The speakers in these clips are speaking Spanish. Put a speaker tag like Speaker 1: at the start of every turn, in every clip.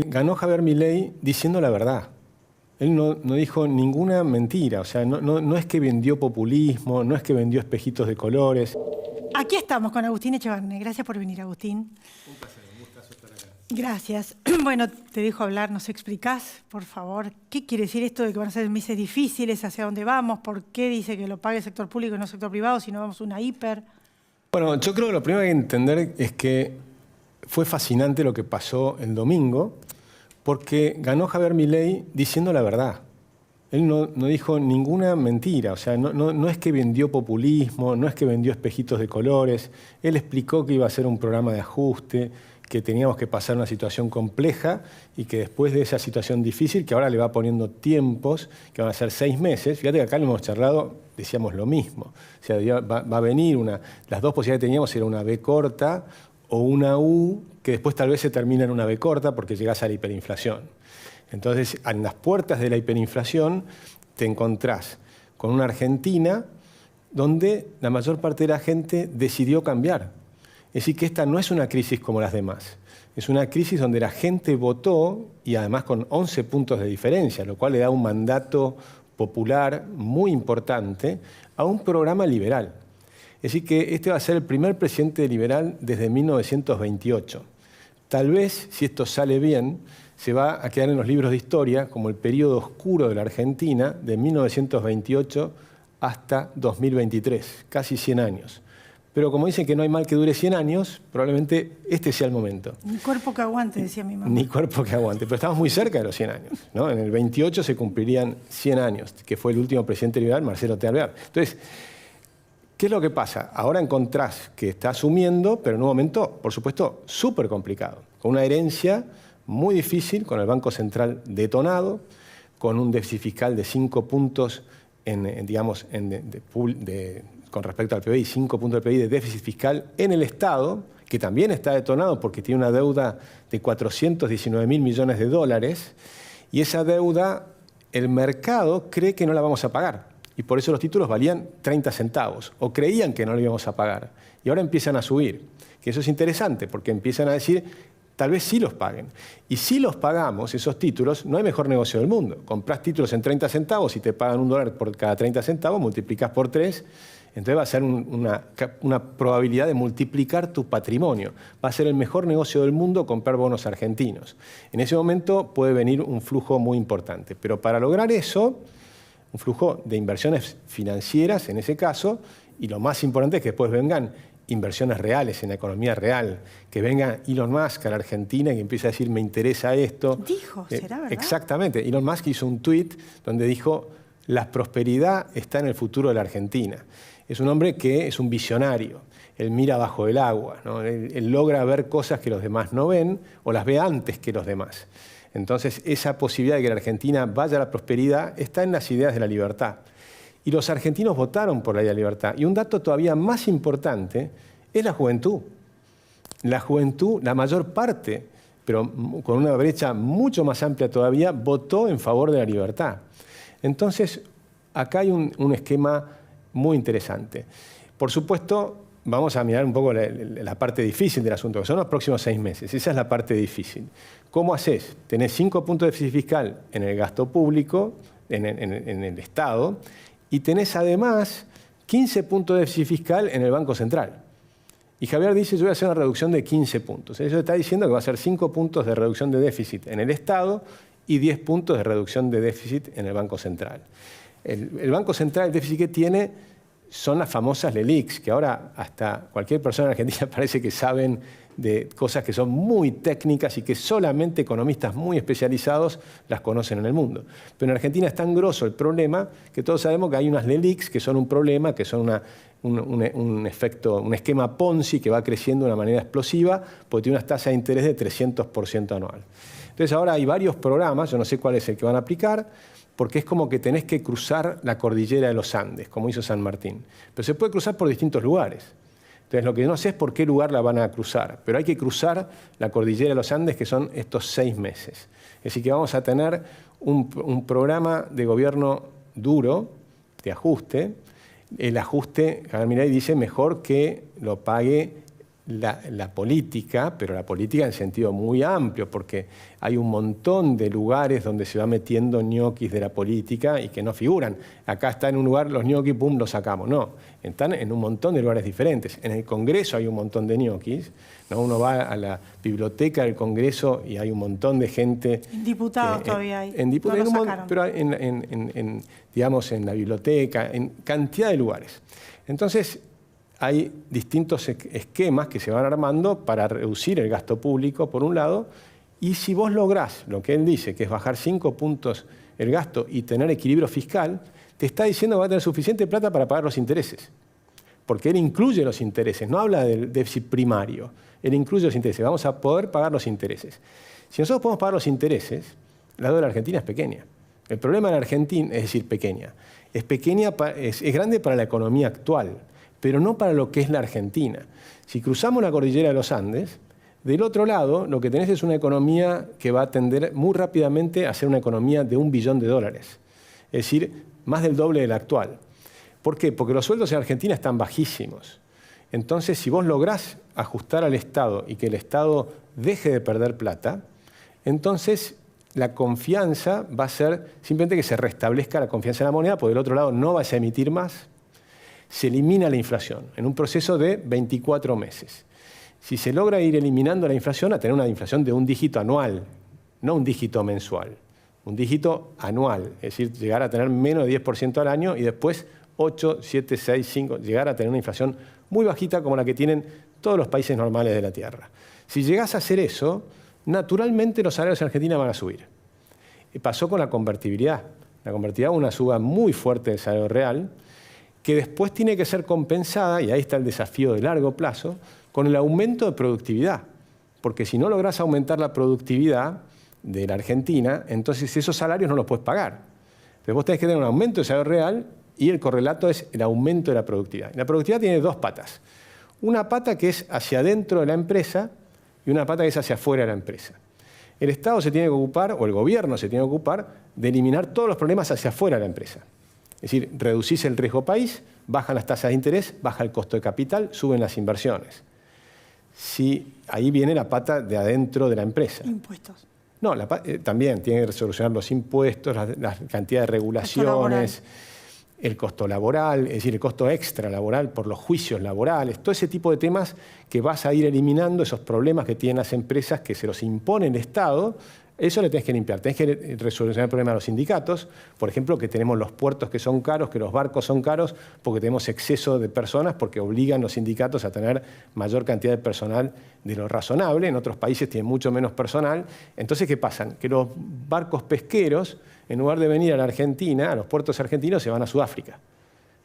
Speaker 1: Ganó Javier Milei diciendo la verdad. Él no dijo ninguna mentira, o sea, no es que vendió populismo, no es que vendió espejitos de colores.
Speaker 2: Aquí estamos con Agustín Echevarne. Gracias por venir, Agustín.
Speaker 1: Un placer, un gustazo estar acá.
Speaker 2: Gracias. Bueno, te dejo hablar, ¿nos explicás, por favor? ¿Qué quiere decir esto de que van a ser meses difíciles? ¿Hacia dónde vamos? ¿Por qué dice que lo pague el sector público y no el sector privado si no vamos a una hiper?
Speaker 1: Bueno, yo creo que lo primero que hay que entender es que fue fascinante lo que pasó el domingo, porque ganó Javier Milei diciendo la verdad. Él no dijo ninguna mentira, o sea, no es que vendió populismo, no es que vendió espejitos de colores. Él explicó que iba a ser un programa de ajuste, que teníamos que pasar una situación compleja y que después de esa situación difícil, que ahora le va poniendo tiempos, que van a ser 6 meses, fíjate que acá lo hemos charlado, decíamos lo mismo. O sea, va a venir las dos posibilidades que teníamos era una B corta o una U, que después tal vez se termina en una B corta porque llegás a la hiperinflación. Entonces, en las puertas de la hiperinflación te encontrás con una Argentina donde la mayor parte de la gente decidió cambiar. Es decir, que esta no es una crisis como las demás. Es una crisis donde la gente votó, y además con 11 puntos de diferencia, lo cual le da un mandato popular muy importante a un programa liberal. Es decir, que este va a ser el primer presidente liberal desde 1928. Tal vez, si esto sale bien, se va a quedar en los libros de historia como el periodo oscuro de la Argentina de 1928 hasta 2023, casi 100 años. Pero como dicen que no hay mal que dure 100 años, probablemente este sea el momento.
Speaker 2: Ni cuerpo que aguante, decía mi mamá.
Speaker 1: Ni cuerpo que aguante, pero estamos muy cerca de los 100 años, ¿no? En el 28 se cumplirían 100 años, que fue el último presidente liberal, Marcelo T. Alvear. Entonces, ¿qué es lo que pasa? Ahora encontrás que está asumiendo, pero en un momento, por supuesto, súper complicado, con una herencia muy difícil, con el Banco Central detonado, con un déficit fiscal de 5 puntos con respecto al PBI, 5 puntos del PBI de déficit fiscal en el Estado, que también está detonado porque tiene una deuda de 419.000 millones de dólares, y esa deuda el mercado cree que no la vamos a pagar. Y por eso los títulos valían 30 centavos, o creían que no lo íbamos a pagar. Y ahora empiezan a subir. Que eso es interesante, porque empiezan a decir, tal vez sí los paguen. Y si los pagamos, esos títulos, no hay mejor negocio del mundo. Comprás títulos en 30 centavos y te pagan $1 por cada 30 centavos, multiplicás por 3, entonces va a ser una probabilidad de multiplicar tu patrimonio. Va a ser el mejor negocio del mundo comprar bonos argentinos. En ese momento puede venir un flujo muy importante. Pero para lograr eso, un flujo de inversiones financieras en ese caso, y lo más importante es que después vengan inversiones reales en la economía real, que venga Elon Musk a la Argentina y empiece a decir, me interesa esto.
Speaker 2: Dijo, ¿será verdad?
Speaker 1: Exactamente. Elon Musk hizo un tuit donde dijo, la prosperidad está en el futuro de la Argentina. Es un hombre que es un visionario. Él mira bajo el agua, ¿no? Él logra ver cosas que los demás no ven o las ve antes que los demás. Entonces, esa posibilidad de que la Argentina vaya a la prosperidad está en las ideas de la libertad. Y los argentinos votaron por la idea de la libertad. Y un dato todavía más importante es la juventud. La juventud, la mayor parte, pero con una brecha mucho más amplia todavía, votó en favor de la libertad. Entonces, acá hay un esquema muy interesante. Por supuesto, vamos a mirar un poco la parte difícil del asunto, que son los próximos 6 meses. Esa es la parte difícil. ¿Cómo haces? Tenés 5 puntos de déficit fiscal en el gasto público, en el Estado, y tenés además 15 puntos de déficit fiscal en el Banco Central. Y Javier dice, yo voy a hacer una reducción de 15 puntos. Eso está diciendo que va a ser 5 puntos de reducción de déficit en el Estado y 10 puntos de reducción de déficit en el Banco Central. El Banco Central, el déficit que tiene, son las famosas LELIQs, que ahora hasta cualquier persona en Argentina parece que saben de cosas que son muy técnicas y que solamente economistas muy especializados las conocen en el mundo. Pero en Argentina es tan grosso el problema que todos sabemos que hay unas LELIQs que son un problema, que son un esquema Ponzi que va creciendo de una manera explosiva porque tiene unas tasas de interés de 300% anual. Entonces ahora hay varios programas, yo no sé cuál es el que van a aplicar, porque es como que tenés que cruzar la cordillera de los Andes, como hizo San Martín. Pero se puede cruzar por distintos lugares. Entonces, lo que no sé es por qué lugar la van a cruzar, pero hay que cruzar la cordillera de los Andes, que son estos 6 meses. Es decir, que vamos a tener un programa de gobierno duro, de ajuste. El ajuste, Javier Milei dice, mejor que lo pague la política, pero la política en sentido muy amplio, porque hay un montón de lugares donde se va metiendo ñoquis de la política y que no figuran. Acá está en un lugar, los ñoquis, pum, los sacamos. No, están en un montón de lugares diferentes. En el Congreso hay un montón de ñoquis, ¿no? Uno va a la biblioteca del Congreso y hay un montón de gente.
Speaker 2: En diputados todavía hay.
Speaker 1: En diputados, pero digamos, en la biblioteca, en cantidad de lugares. Entonces, hay distintos esquemas que se van armando para reducir el gasto público, por un lado, y si vos lográs lo que él dice, que es bajar 5 puntos el gasto y tener equilibrio fiscal, te está diciendo que va a tener suficiente plata para pagar los intereses. Porque él incluye los intereses, no habla del déficit primario, él incluye los intereses, vamos a poder pagar los intereses. Si nosotros podemos pagar los intereses, la deuda de la Argentina es pequeña. El problema de la Argentina, es decir, pequeña, es grande para la economía actual, pero no para lo que es la Argentina. Si cruzamos la cordillera de los Andes, del otro lado lo que tenés es una economía que va a tender muy rápidamente a ser una economía de $1 billón. Es decir, más del doble de la actual. ¿Por qué? Porque los sueldos en Argentina están bajísimos. Entonces, si vos lográs ajustar al Estado y que el Estado deje de perder plata, entonces la confianza va a ser simplemente que se restablezca la confianza en la moneda, porque del otro lado no vas a emitir más. Se elimina la inflación en un proceso de 24 meses. Si se logra ir eliminando la inflación, a tener una inflación de un dígito anual, no un dígito mensual, un dígito anual, es decir, llegar a tener menos de 10% al año y después 8, 7, 6, 5, llegar a tener una inflación muy bajita como la que tienen todos los países normales de la Tierra. Si llegás a hacer eso, naturalmente los salarios en Argentina van a subir. Pasó con la convertibilidad. La convertibilidad es una suba muy fuerte del salario real, que después tiene que ser compensada, y ahí está el desafío de largo plazo, con el aumento de productividad. Porque si no lográs aumentar la productividad de la Argentina, entonces esos salarios no los puedes pagar. Entonces vos tenés que tener un aumento de salario real y el correlato es el aumento de la productividad. Y la productividad tiene dos patas. Una pata que es hacia adentro de la empresa y una pata que es hacia afuera de la empresa. El Estado se tiene que ocupar, o el gobierno se tiene que ocupar, de eliminar todos los problemas hacia afuera de la empresa. Es decir, reducís el riesgo país, bajan las tasas de interés, baja el costo de capital, suben las inversiones. Sí, ahí viene la pata de adentro de la empresa.
Speaker 2: Impuestos.
Speaker 1: No, también tiene que solucionar los impuestos, la cantidad de regulaciones, el costo laboral, es decir, el costo extra laboral por los juicios laborales, todo ese tipo de temas que vas a ir eliminando, esos problemas que tienen las empresas que se los impone el Estado. Eso le tenés que limpiar. Tenés que resolver el problema de los sindicatos. Por ejemplo, que tenemos los puertos que son caros, que los barcos son caros, porque tenemos exceso de personas, porque obligan los sindicatos a tener mayor cantidad de personal de lo razonable. En otros países tienen mucho menos personal. Entonces, ¿qué pasa? Que los barcos pesqueros, en lugar de venir a la Argentina, a los puertos argentinos, se van a Sudáfrica.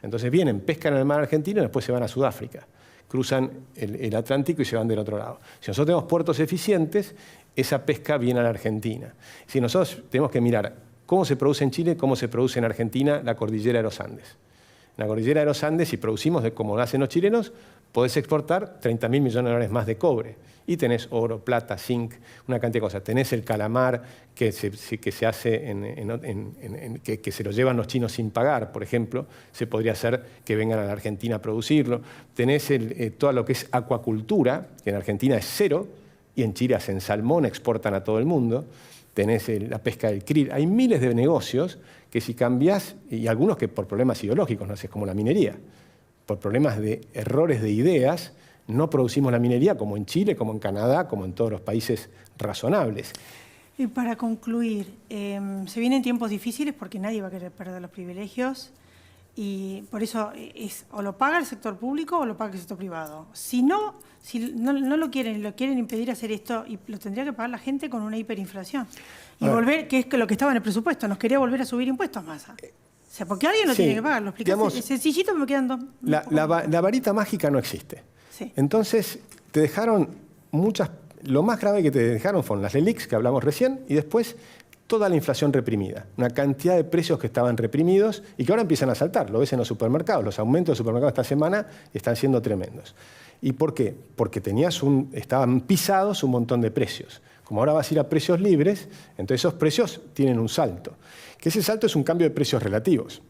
Speaker 1: Entonces vienen, pescan en el mar argentino y después se van a Sudáfrica. Cruzan el Atlántico y se van del otro lado. Si nosotros tenemos puertos eficientes, esa pesca viene a la Argentina. Si nosotros tenemos que mirar cómo se produce en Chile, cómo se produce en Argentina la cordillera de los Andes. En la cordillera de los Andes, si producimos como lo hacen los chilenos, podés exportar 30.000 millones de dólares más de cobre. Y tenés oro, plata, zinc, una cantidad de cosas. Tenés el calamar que se hace, que se lo llevan los chinos sin pagar, por ejemplo. Se podría hacer que vengan a la Argentina a producirlo. Tenés todo lo que es acuacultura, que en Argentina es cero, y en Chile hacen salmón, exportan a todo el mundo. Tenés la pesca del krill. Hay miles de negocios que si cambiás, y algunos que por problemas ideológicos, no sé, es como la minería, por problemas de errores de ideas, no producimos la minería como en Chile, como en Canadá, como en todos los países razonables.
Speaker 2: Y para concluir, se vienen tiempos difíciles porque nadie va a querer perder los privilegios y por eso o lo paga el sector público o lo paga el sector privado. Si no lo quieren impedir hacer esto, y lo tendría que pagar la gente con una hiperinflación. Y volver, que es lo que estaba en el presupuesto, nos quería volver a subir impuestos, Massa. O sea, porque alguien lo tiene que pagar. Lo explicaste sencillito, me quedan dos.
Speaker 1: La varita mágica no existe.
Speaker 2: Sí.
Speaker 1: Entonces, te dejaron lo más grave que te dejaron fueron las LELIQs, que hablamos recién, y después toda la inflación reprimida. Una cantidad de precios que estaban reprimidos y que ahora empiezan a saltar. Lo ves en los supermercados. Los aumentos de supermercados esta semana están siendo tremendos. ¿Y por qué? Porque estaban pisados un montón de precios. Como ahora vas a ir a precios libres, entonces esos precios tienen un salto. Que ese salto es un cambio de precios relativos.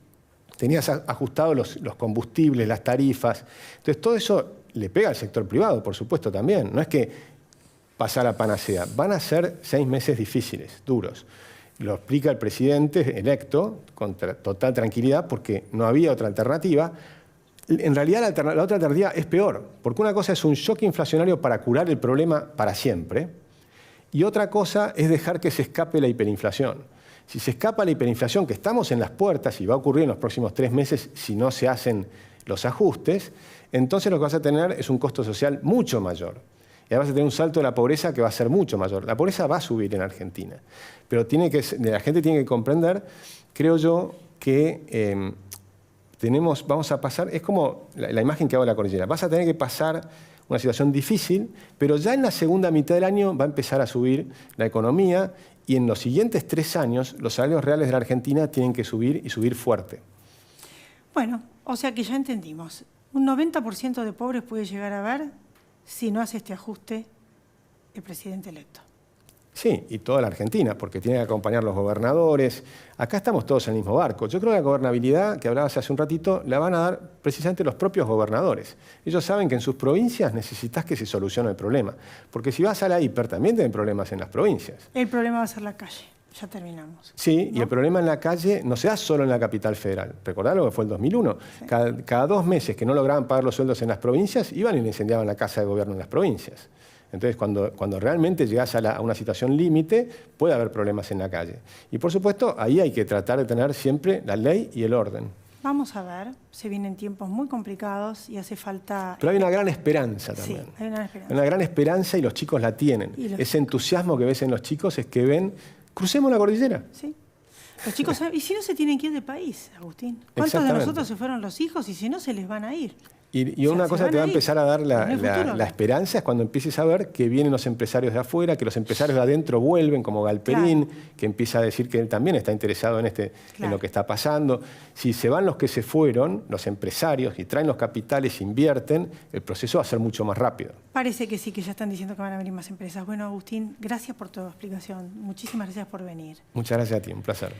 Speaker 1: Tenías ajustados los combustibles, las tarifas. Entonces todo eso le pega al sector privado, por supuesto, también. No es que pasa la panacea. Van a ser 6 meses difíciles, duros. Lo explica el presidente electo con total tranquilidad porque no había otra alternativa. En realidad la otra alternativa es peor, porque una cosa es un shock inflacionario para curar el problema para siempre y otra cosa es dejar que se escape la hiperinflación. Si se escapa la hiperinflación, que estamos en las puertas y va a ocurrir en los próximos 3 meses si no se hacen los ajustes, entonces lo que vas a tener es un costo social mucho mayor. Y además vas a tener un salto de la pobreza que va a ser mucho mayor. La pobreza va a subir en Argentina, pero la gente tiene que comprender, creo yo, que vamos a pasar, es como la imagen que hago de la cordillera, vas a tener que pasar una situación difícil, pero ya en la segunda mitad del año va a empezar a subir la economía y en los siguientes 3 años los salarios reales de la Argentina tienen que subir y subir fuerte.
Speaker 2: Bueno, o sea que ya entendimos. Un 90% de pobres puede llegar a ver si no hace este ajuste el presidente electo.
Speaker 1: Sí, y toda la Argentina, porque tienen que acompañar los gobernadores. Acá estamos todos en el mismo barco. Yo creo que la gobernabilidad, que hablabas hace un ratito, la van a dar precisamente los propios gobernadores. Ellos saben que en sus provincias necesitas que se solucione el problema. Porque si vas a la hiper, también tienen problemas en las provincias.
Speaker 2: El problema va a ser la calle. Ya terminamos.
Speaker 1: Sí,
Speaker 2: ¿no?
Speaker 1: Y el problema en la calle no se da solo en la capital federal. Recordad lo que fue el 2001. Sí. Cada 2 meses que no lograban pagar los sueldos en las provincias, iban y le incendiaban la casa de gobierno en las provincias. Entonces, cuando realmente llegas a una situación límite, puede haber problemas en la calle. Y por supuesto, ahí hay que tratar de tener siempre la ley y el orden.
Speaker 2: Vamos a ver, se vienen tiempos muy complicados y hace falta...
Speaker 1: Pero hay una gran esperanza también.
Speaker 2: Sí, hay una gran esperanza.
Speaker 1: Una gran esperanza y los chicos la tienen. Ese entusiasmo que ves en los chicos es que ven, crucemos la cordillera.
Speaker 2: Sí. Los chicos saben, ¿y si no se tienen que ir de país, Agustín? ¿Cuántos de nosotros se fueron los hijos y si no se les van a ir?
Speaker 1: Y una cosa que te va a empezar a dar la esperanza es cuando empieces a ver que vienen los empresarios de afuera, que los empresarios de adentro vuelven, como Galperín, claro, que empieza a decir que él también está interesado en lo que está pasando. Si se van los que se fueron, los empresarios, y traen los capitales, invierten, el proceso va a ser mucho más rápido.
Speaker 2: Parece que sí, que ya están diciendo que van a venir más empresas. Bueno, Agustín, gracias por tu explicación. Muchísimas gracias por venir.
Speaker 1: Muchas gracias a ti, un placer.